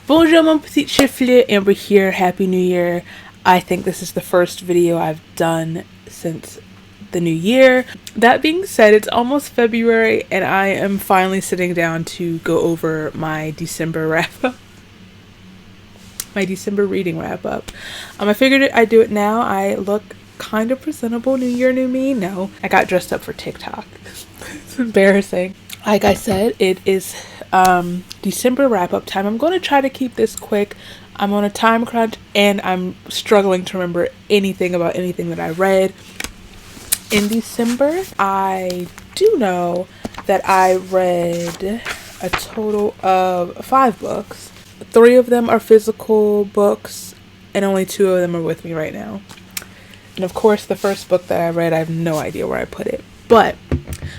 Bonjour mon petit chifle, Amber here, Happy New Year. I think this is the first video I've done since the new year. That being said, it's almost February and I am finally sitting down to go over my December wrap-up. My December reading wrap-up. I figured I'd do it now. I look kind of presentable. New year, new me. No, I got dressed up for TikTok. It's embarrassing. Like I said, it is December wrap-up time. I'm going to try to keep this quick. I'm on a time crunch and I'm struggling to remember anything about anything that I read in December. I do know that I read a total of 5 books. 3 of them are physical books and only 2 of them are with me right now. And of course, the first book that I read, I have no idea where I put it. But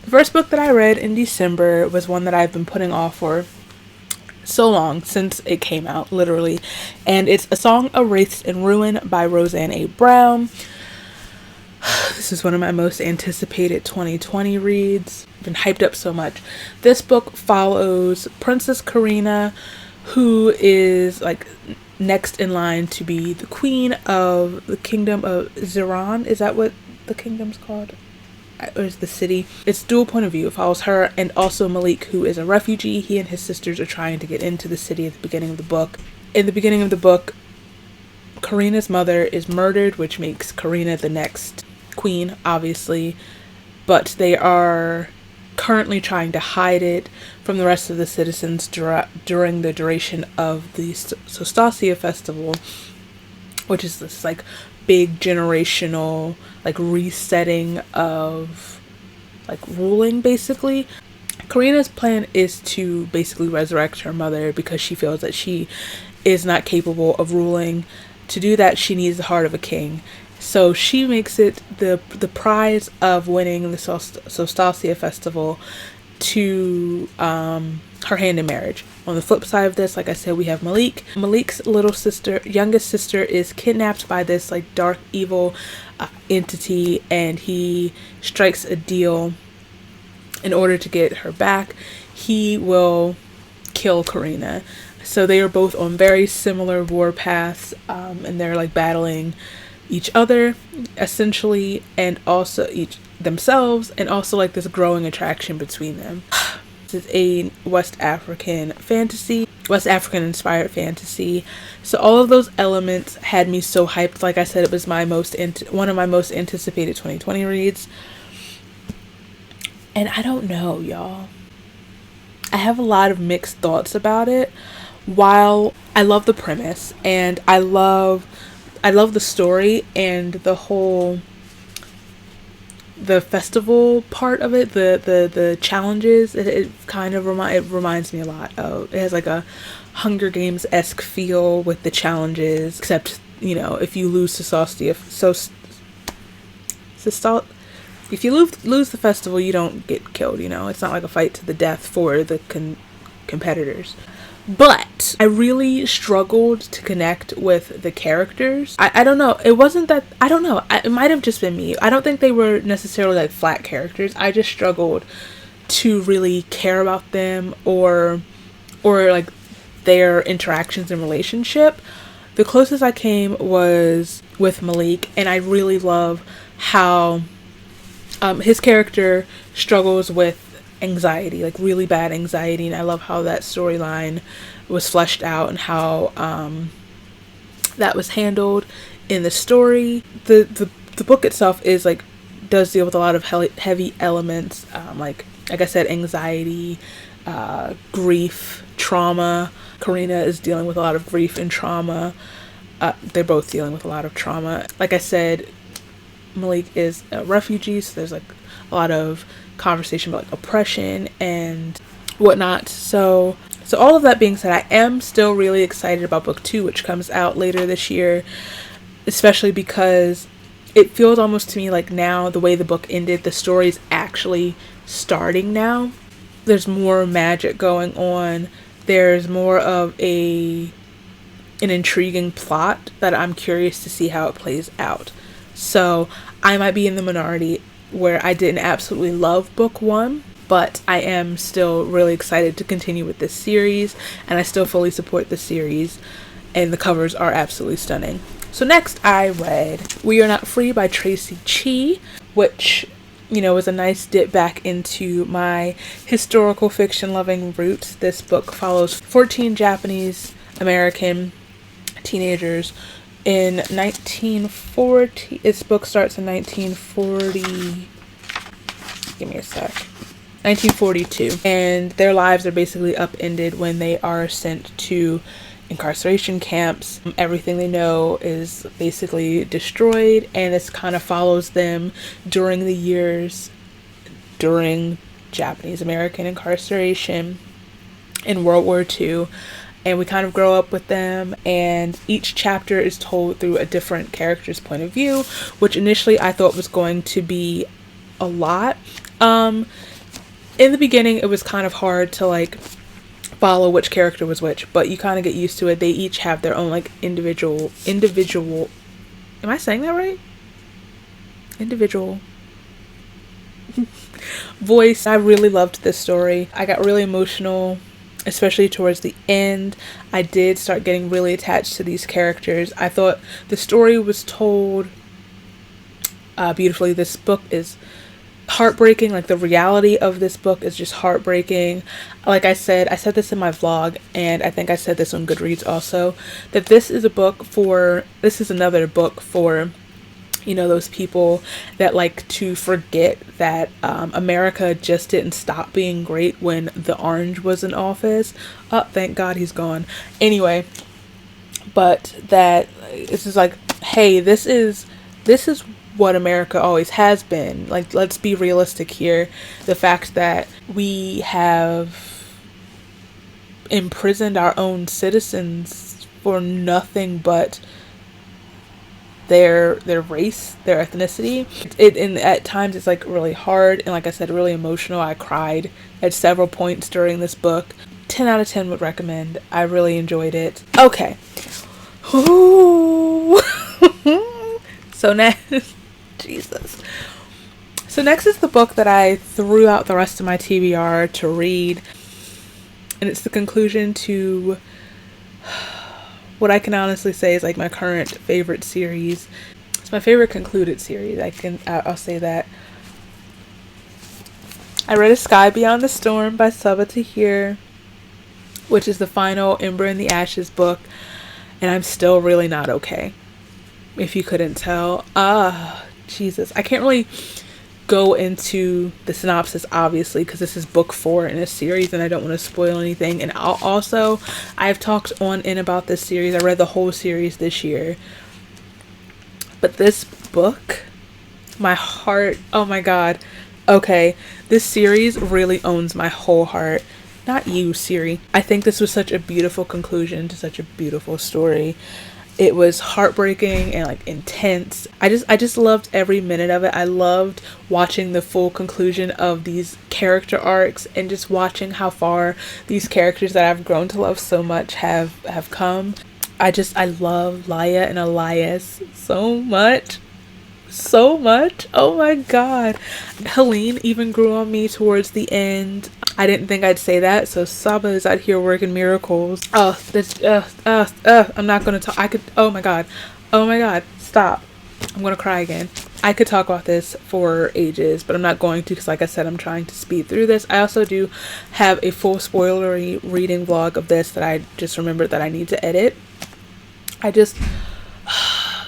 the first book that I read in December was one that I've been putting off for so long, since it came out, literally. And it's A Song Erased in Ruin by Roseanne A. Brown. This is one of my most anticipated 2020 reads. I've been hyped up so much. This book follows Princess Karina, who is like next in line to be the queen of the kingdom of Ziran. Is that what the kingdom's called? Or is the city? It's dual point of view. It follows her and also Malik, who is a refugee. He and his sisters are trying to get into the city at the beginning of the book. In the beginning of the book, Karina's mother is murdered, which makes Karina the next queen, obviously. But they are currently trying to hide it from the rest of the citizens during the duration of the Solstasia festival, which is this like big generational like resetting of like ruling, basically. Karina's plan is to basically resurrect her mother because she feels that she is not capable of ruling. To do that, she needs the heart of a king. So she makes it the prize of winning the Solstasia festival to her hand in marriage. On the flip side of this, like I said, we have Malik. Malik's youngest sister is kidnapped by this like dark evil entity, and he strikes a deal in order to get her back. He will kill Karina. So they are both on very similar war paths, and they're like battling each other essentially, and also each themselves, and also like this growing attraction between them. This is a West African inspired fantasy. So all of those elements had me so hyped. Like I said, it was one of my most anticipated 2020 reads. And I don't know, y'all. I have a lot of mixed thoughts about it. While I love the premise and I love the story and the festival part of it, the challenges, it kind of reminds me a lot of, it has like a Hunger Games-esque feel with the challenges, except, you know, if you lose if you lose the festival, you don't get killed, you know. It's not like a fight to the death for the competitors. But I really struggled to connect with the characters. I don't know. It wasn't that, I don't know. It might have just been me. I don't think they were necessarily like flat characters. I just struggled to really care about them or like their interactions and relationship. The closest I came was with Malik, and I really love how his character struggles with anxiety, like really bad anxiety, and I love how that storyline was fleshed out and how that was handled in the story. The book itself is like does deal with a lot of heavy elements, like I said, anxiety, grief, trauma. Karina is dealing with a lot of grief and trauma. They're both dealing with a lot of trauma. Like I said, Malik is a refugee, so there's like a lot of conversation about like oppression and whatnot. So all of that being said, I am still really excited about book 2, which comes out later this year, especially because it feels almost to me like now, the way the book ended, the story's actually starting now. There's more magic going on. There's more of an intriguing plot that I'm curious to see how it plays out. So I might be in the minority where I didn't absolutely love book 1, but I am still really excited to continue with this series, and I still fully support the series, and the covers are absolutely stunning. So next I read We Are Not Free by Tracy Chee, which, you know, was a nice dip back into my historical fiction loving roots. This book follows 14 Japanese American teenagers in 1940. This book starts in 1940. Give me a sec. 1942. And their lives are basically upended when they are sent to incarceration camps. Everything they know is basically destroyed, and this kind of follows them during the years during Japanese American incarceration in World War II. And we kind of grow up with them, and each chapter is told through a different character's point of view, which initially I thought was going to be a lot. In the beginning it was kind of hard to like follow which character was which, but you kind of get used to it. They each have their own like individual am I saying that right? Individual voice. I really loved this story. I got really emotional, especially towards the end. I did start getting really attached to these characters. I thought the story was told beautifully. This book is heartbreaking. Like, the reality of this book is just heartbreaking. Like I said this in my vlog, and I think I said this on Goodreads also, that this is another book for, you know, those people that like to forget that America just didn't stop being great when the Orange was in office. Oh, thank God he's gone. Anyway, but that this is like, hey, this is what America always has been. Like, let's be realistic here. The fact that we have imprisoned our own citizens for nothing but their race, their ethnicity. And at times it's like really hard, and like I said, really emotional. I cried at several points during this book. 10 out of 10 would recommend. I really enjoyed it. Okay. Ooh. So next, Jesus. So next is the book that I threw out the rest of my TBR to read, and it's the conclusion to what I can honestly say is like my current favorite series. It's my favorite concluded series. I'll say that. I read A Sky Beyond the Storm by Sabaa Tahir, which is the final Ember in the Ashes book, and I'm still really not okay, if you couldn't tell. Jesus. I can't really go into the synopsis, obviously, because this is book 4 in a series, and I don't want to spoil anything. And I've talked on and about this series. I read the whole series this year, but this book, my heart, oh my God. Okay, this series really owns my whole heart. Not you, Siri. I think this was such a beautiful conclusion to such a beautiful story. It was heartbreaking and like intense. I just loved every minute of it. I loved watching the full conclusion of these character arcs, and just watching how far these characters that I've grown to love so much have come. I love Laya and Elias so much. So much. Oh my God. Helene even grew on me towards the end. I didn't think I'd say that. So Sabaa is out here working miracles. I'm not gonna talk. Oh my God. Stop. I'm gonna cry again. I could talk about this for ages, but I'm not going to, because like I said, I'm trying to speed through this. I also do have a full spoilery reading vlog of this that I just remembered that I need to edit.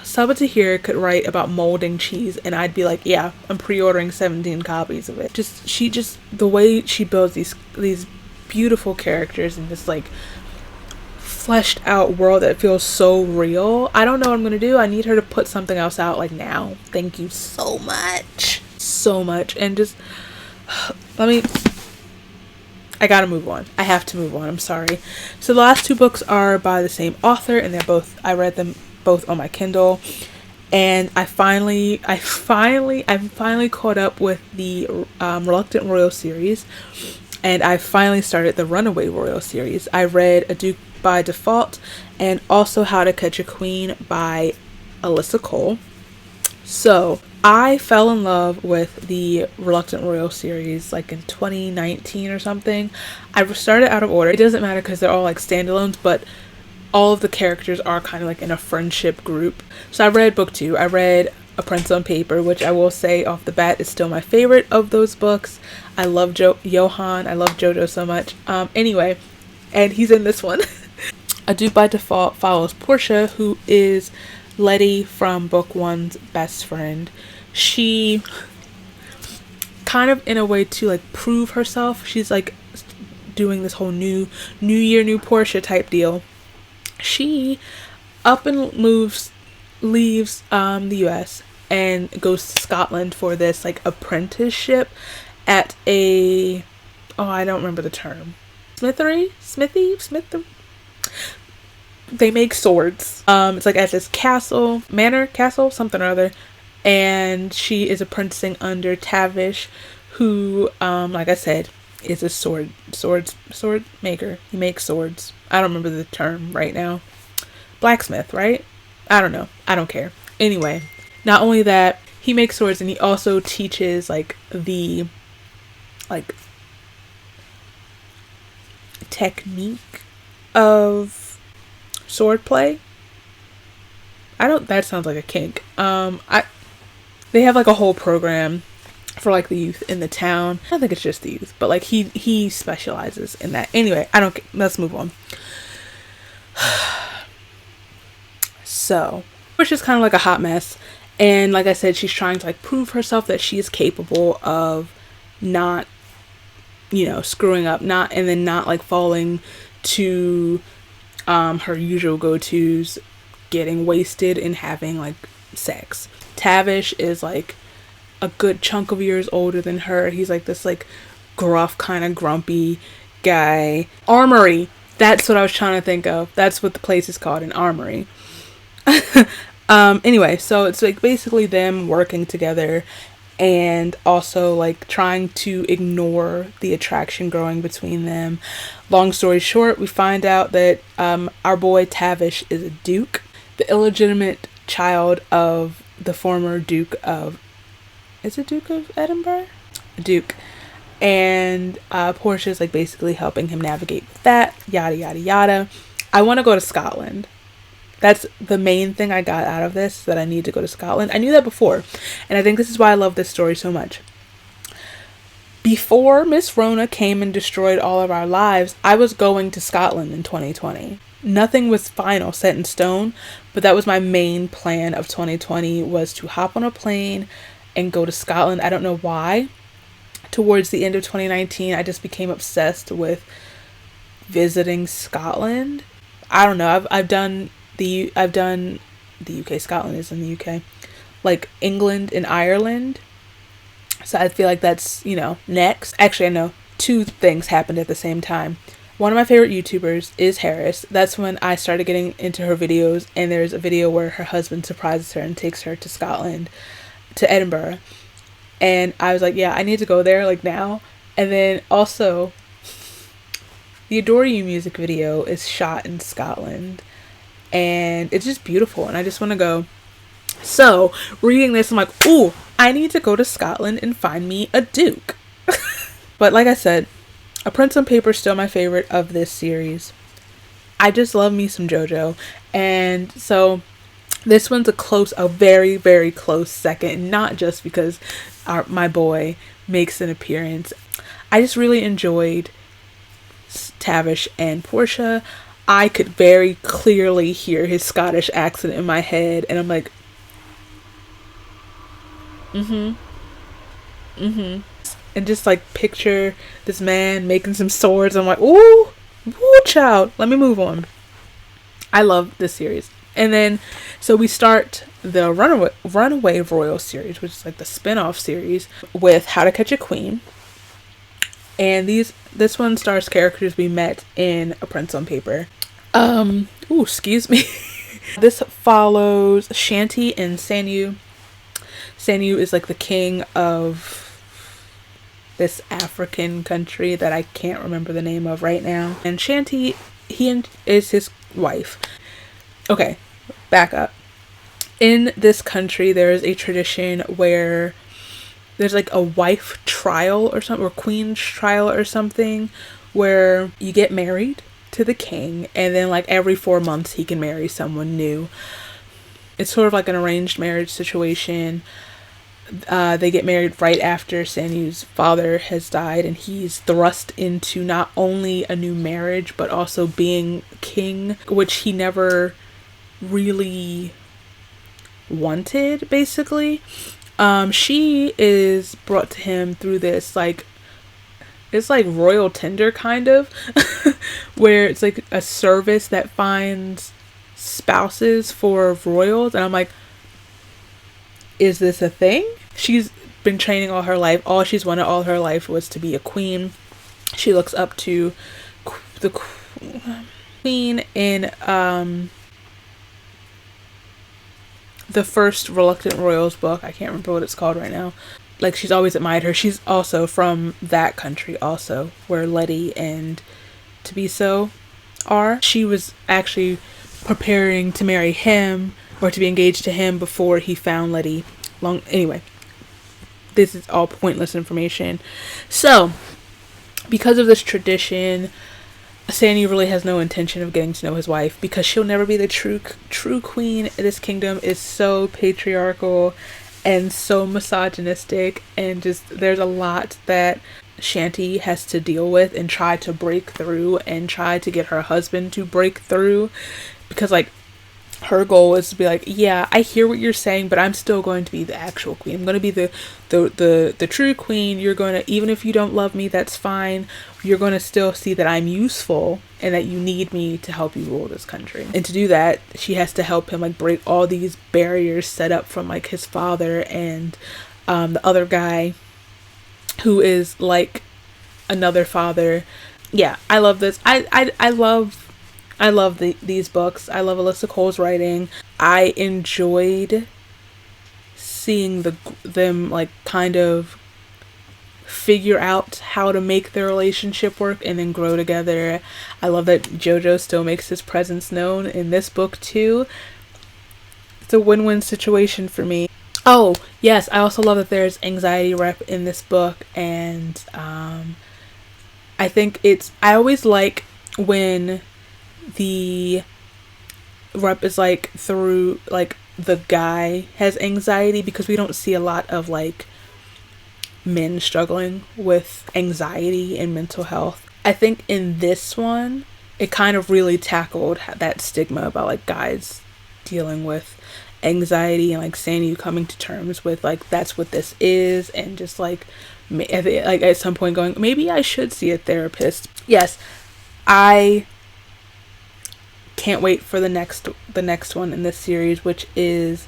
Sabaa Tahir could write about molding cheese, and I'd be like, yeah, I'm pre-ordering 17 copies of it. The way she builds these beautiful characters in this like fleshed out world that feels so real. I don't know what I'm gonna do. I need her to put something else out like now. Thank you so much. And just I gotta move on. I have to move on. I'm sorry. So the last 2 books are by the same author, and I read them both on my Kindle, and I'm finally caught up with the Reluctant Royal series, and I finally started the Runaway Royal series. I read A Duke by Default, and also How to Catch a Queen by Alyssa Cole. So I fell in love with the Reluctant Royal series like in 2019 or something. I started out of order. It doesn't matter because they're all like standalones, but all of the characters are kind of like in a friendship group. So I read book 2. I read A Prince on Paper, which I will say off the bat is still my favorite of those books. I love Johan. I love Jojo so much. Anyway, and he's in this one. A Duke by Default follows Portia, who is Letty from book 1's best friend. She kind of in a way to like prove herself. She's like doing this whole new year, new Portia type deal. She up and leaves the US and goes to Scotland for this like apprenticeship at a, I don't remember the term. Smithy? They make swords. It's like at this castle, something or other. And she is apprenticing under Tavish, who, like I said, is a sword maker. He makes swords. I don't remember the term right now. Blacksmith, right? I don't know. I don't care. Anyway, not only that, he makes swords and he also teaches like the technique of swordplay. That sounds like a kink. They have like a whole program for like the youth in the town. I don't think it's just the youth, but like he specializes in that. Anyway, let's move on. So Portia's kind of like a hot mess, and like I said, she's trying to like prove herself that she is capable of not, screwing up, and then not like falling to her usual go-tos, getting wasted and having like sex. Tavish is like a good chunk of years older than her. He's like this like gruff, kind of grumpy guy. Armory. That's what I was trying to think of. That's what the place is called, an armory. Anyway, so it's like basically them working together and also like trying to ignore the attraction growing between them. Long story short, we find out that our boy Tavish is a duke, the illegitimate child of the former Duke of, is it Duke of Edinburgh? Duke. And Portia's like basically helping him navigate that, yada yada yada. I want to go to Scotland. That's the main thing I got out of this, that I need to go to Scotland. I knew that before, and I think this is why I love this story so much. Before Miss Rona came and destroyed all of our lives, I was going to Scotland in 2020. Nothing was final, set in stone, but that was my main plan of 2020, was to hop on a plane and go to Scotland. I don't know why. Towards the end of 2019, I just became obsessed with visiting Scotland. I don't know. I've done the UK. Scotland is in the UK. Like England and Ireland. So I feel like that's, next. Actually, I know 2 things happened at the same time. One of my favorite YouTubers is Harris. That's when I started getting into her videos, and there's a video where her husband surprises her and takes her to Scotland, to Edinburgh. And I was like, yeah, I need to go there like now. And then also, the Adore You music video is shot in Scotland, and it's just beautiful, and I just want to go. So reading this, I'm like, ooh, I need to go to Scotland and find me a duke. But like I said, A Prince on Paper is still my favorite of this series. I just love me some JoJo, and so this one's a very, very close second, not just because my boy makes an appearance. I just really enjoyed Tavish and Portia. I could very clearly hear his Scottish accent in my head, and I'm like, and just like picture this man making some swords. I'm like, ooh, child, let me move on. I love this series. And then, so we start the Runaway Royal series, which is like the spin-off series, with How to Catch a Queen. And this one stars characters we met in A Prince on Paper. Excuse me. This follows Shanti and Sanyu. Sanyu is like the king of this African country that I can't remember the name of right now. And Shanti, he is his wife. Okay, back up. In this country, there is a tradition where there's like a wife trial or something, or queen's trial or something, where you get married to the king, and then like every 4 months he can marry someone new. It's sort of like an arranged marriage situation. They get married right after Sanu's father has died, and he's thrust into not only a new marriage but also being king, which he never really wanted, basically. She is brought to him through this, like, it's like royal Tinder kind of, where it's like a service that finds spouses for royals, and I'm like, is this a thing? She's been training all her life. All she's wanted all her life was to be a queen. She looks up to the queen in the first Reluctant Royals book. I can't remember what it's called right now. Like, she's always admired her. She's also from that country also, where Letty and Tabiso are. She was actually preparing to marry him, or to be engaged to him, before he found Letty. Anyway, this is all pointless information. So, because of this tradition, Sanu really has no intention of getting to know his wife, because she'll never be the true queen. This kingdom is so patriarchal and so misogynistic, and just there's a lot that Shanti has to deal with and try to break through, and try to get her husband to break through, because like her goal is to be like, yeah, I hear what you're saying, but I'm still going to be the actual queen. I'm going to be the true queen. You're going to, even if you don't love me, that's fine. You're going to still see that I'm useful and that you need me to help you rule this country. And to do that, she has to help him like break all these barriers set up from like his father and the other guy who is like another father. Yeah, I love this. I love these books. I love Alyssa Cole's writing. I enjoyed seeing them like kind of figure out how to make their relationship work and then grow together. I love that JoJo still makes his presence known in this book too. It's a win-win situation for me. Oh, yes, I also love that there's anxiety rep in this book, and I think I always like when the rep is like through like the guy has anxiety, because we don't see a lot of like men struggling with anxiety and mental health. I think in this one it kind of really tackled that stigma about like guys dealing with anxiety, and like Sanu coming to terms with like that's what this is, and just like at some point going, maybe I should see a therapist. Yes, I can't wait for the next one in this series, which is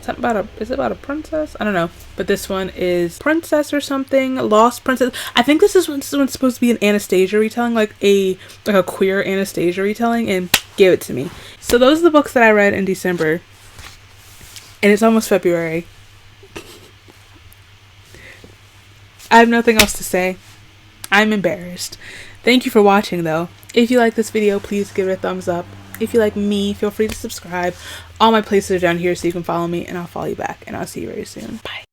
something about is it about a princess? I don't know, but this one is princess or something, lost princess. I think this one's supposed to be an Anastasia retelling, like a queer Anastasia retelling, and give it to me. So those are the books that I read in December, and it's almost February. I have nothing else to say. I'm embarrassed. Thank you for watching though. If you like this video, please give it a thumbs up. If you like me, feel free to subscribe. All my places are down here so you can follow me, and I'll follow you back, and I'll see you very soon. Bye.